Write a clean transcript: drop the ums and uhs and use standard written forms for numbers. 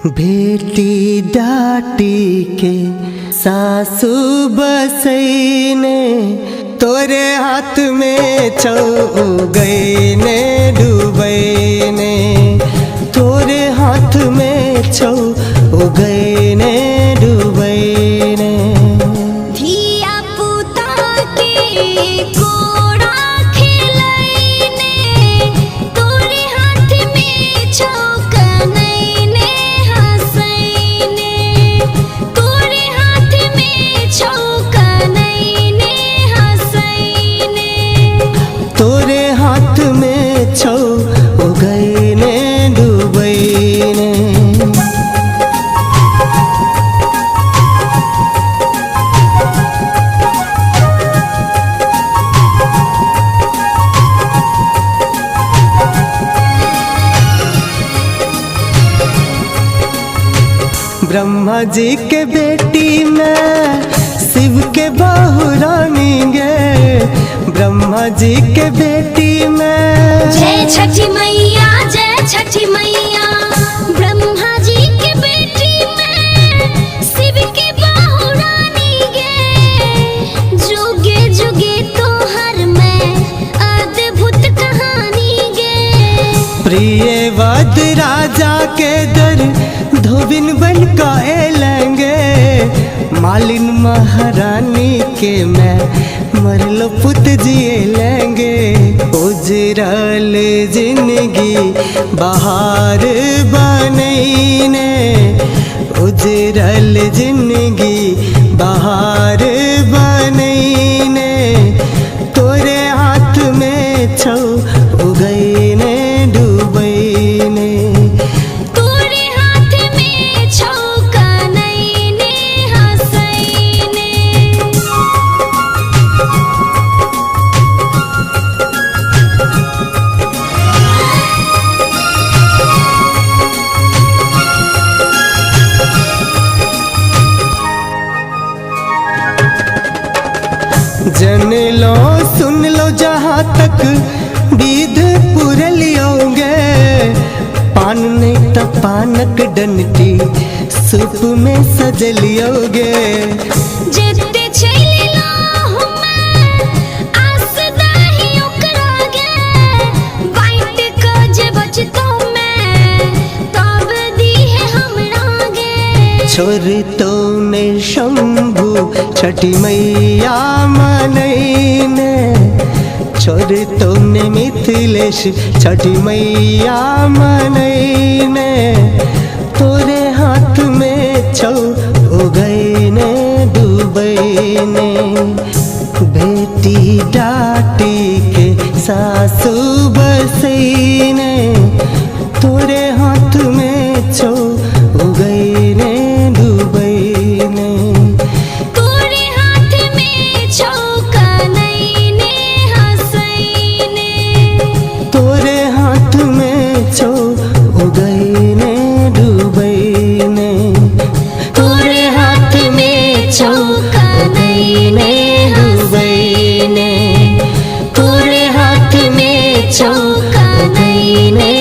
बेटी डाटी के सासू बसैने तोरे हाथ में छौ गई ने डूबैने तोरे हाथ में छौ गई ने डूबैने धिया पुता के कोड़ा खिलैने तोरे हाथ में छौ कनैने हंसैने तोरे हाथ में छौ कनैने हंसैने तोरे हाथ में छौ गई ने डूबैने ब्रह्मा जी के बेटी मैं शिव के बहू रानी गे ब्रह्मा जी के बेटी मैं जय छठी मैया जय छठी मैया ब्रह्मा जी के बेटी मैं शिव के बहू रानी गे जुगे जुगे तोहर मैं अद्भुत कहानी गे प्रिय वद राजा के दर धोबिन बन का एलेंगे मालिन महारानी के मैं मरलो पुत जिए लेंगे उजरल जिंदगी बाहर बनैने उजरल जिंदगी बाहर बनैने तोरे हाथ में छौ उगैने डूबैने तोरे हाथ में छौ कनैने हंसैने जन लो सुन लो जहाँ तक विध पूरे लियोगे पान नहीं तो पानक डंटी सूप में सज लियोगे जेते चलिला हमें आस दाही ओकरा गे बाइट क जे बचतो मैं तब दी है हमरा गे छोर तो ने शंभु छठी मैया मनैने छोर तो ने मिथिलेश छठी मैया मनैने तोरे हाथ में छौ उगैने डूबैने बेटी डाटी के सासू बसैने तोरे हाथ में छौ उगैने डूबैने तोरे हाथ में छौ कनैने हंसैने तोरे हाथ में छौ उगैने डूबैने तोरे हाथ में छौ कनैने डूबैने तोरे हाथ में छौ कनैने